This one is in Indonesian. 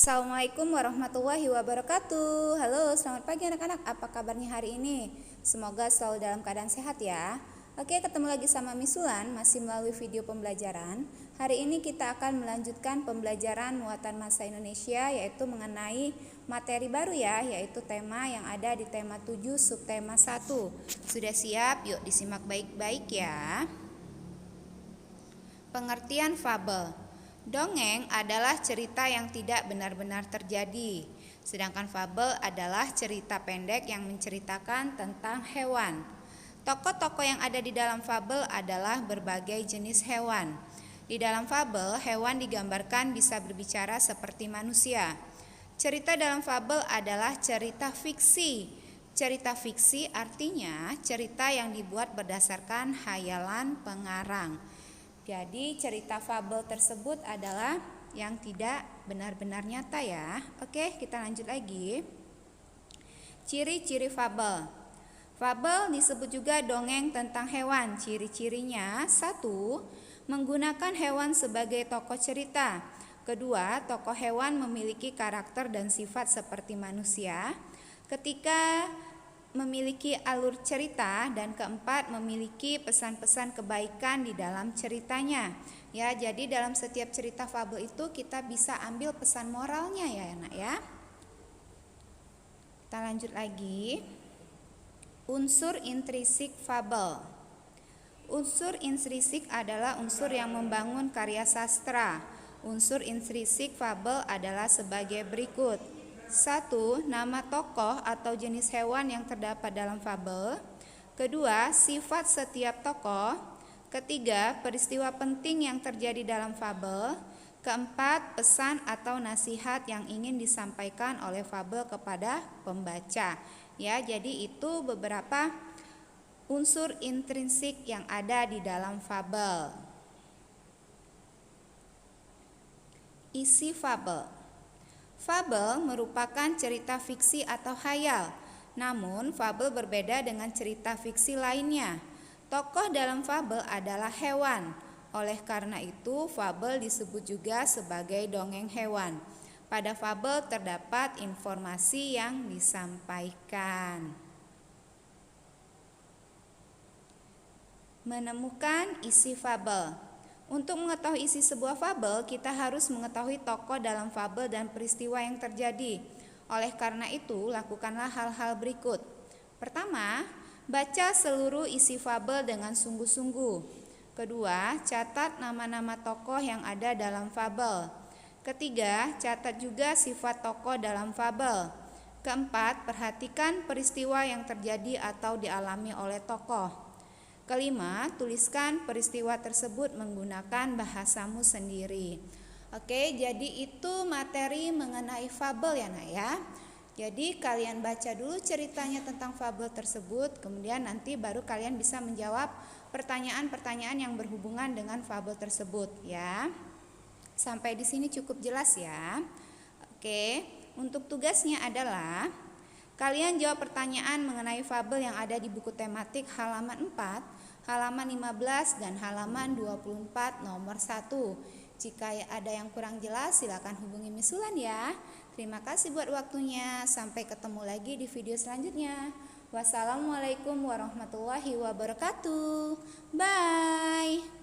Assalamualaikum warahmatullahi wabarakatuh. Halo, selamat pagi anak-anak. Apa kabarnya hari ini? Semoga selalu dalam keadaan sehat ya. Oke, ketemu lagi sama Miss Sulan, masih melalui video pembelajaran. Hari ini kita akan melanjutkan pembelajaran muatan masa Indonesia, yaitu mengenai materi baru ya, yaitu tema yang ada di tema 7 subtema 1. Sudah siap? Yuk disimak baik-baik ya. Pengertian fabel. Dongeng adalah cerita yang tidak benar-benar terjadi, sedangkan fabel adalah cerita pendek yang menceritakan tentang hewan. Tokoh-tokoh yang ada di dalam fabel adalah berbagai jenis hewan. Di dalam fabel, hewan digambarkan bisa berbicara seperti manusia. Cerita dalam fabel adalah cerita fiksi. Cerita fiksi artinya cerita yang dibuat berdasarkan hayalan pengarang. Jadi cerita fabel tersebut adalah yang tidak benar-benar nyata ya. Oke, kita lanjut lagi. Ciri-ciri fabel. Fabel disebut juga dongeng tentang hewan. Ciri-cirinya: 1. Menggunakan hewan sebagai tokoh cerita. Kedua, tokoh hewan memiliki karakter dan sifat seperti manusia. Ketiga, memiliki alur cerita, dan keempat, memiliki pesan-pesan kebaikan di dalam ceritanya. Ya, jadi dalam setiap cerita fabel itu kita bisa ambil pesan moralnya ya, anak ya. Kita lanjut lagi. Unsur intrinsik fabel. Unsur intrinsik adalah unsur yang membangun karya sastra. Unsur intrinsik fabel adalah sebagai berikut. 1. Nama tokoh atau jenis hewan yang terdapat dalam fabel. Kedua, sifat setiap tokoh. Ketiga, peristiwa penting yang terjadi dalam fabel. Keempat, pesan atau nasihat yang ingin disampaikan oleh fabel kepada pembaca. Ya, jadi itu beberapa unsur intrinsik yang ada di dalam fabel. Isi fabel. Fabel merupakan cerita fiksi atau khayal. Namun, fabel berbeda dengan cerita fiksi lainnya. Tokoh dalam fabel adalah hewan. Oleh karena itu, fabel disebut juga sebagai dongeng hewan. Pada fabel terdapat informasi yang disampaikan. Menemukan isi fabel. Untuk mengetahui isi sebuah fabel, kita harus mengetahui tokoh dalam fabel dan peristiwa yang terjadi. Oleh karena itu, lakukanlah hal-hal berikut. Pertama, baca seluruh isi fabel dengan sungguh-sungguh. Kedua, catat nama-nama tokoh yang ada dalam fabel. Ketiga, catat juga sifat tokoh dalam fabel. Keempat, perhatikan peristiwa yang terjadi atau dialami oleh tokoh. Kelima, tuliskan peristiwa tersebut menggunakan bahasamu sendiri. Oke, jadi itu materi mengenai fabel ya nak ya. Jadi kalian baca dulu ceritanya tentang fabel tersebut, kemudian nanti baru kalian bisa menjawab pertanyaan-pertanyaan yang berhubungan dengan fabel tersebut ya. Sampai di sini cukup jelas ya. Oke, untuk tugasnya adalah kalian jawab pertanyaan mengenai fabel yang ada di buku tematik halaman 4, halaman 15, dan halaman 24 nomor 1. Jika ada yang kurang jelas, silakan hubungi Miss Sulan ya. Terima kasih buat waktunya. Sampai ketemu lagi di video selanjutnya. Wassalamualaikum warahmatullahi wabarakatuh. Bye.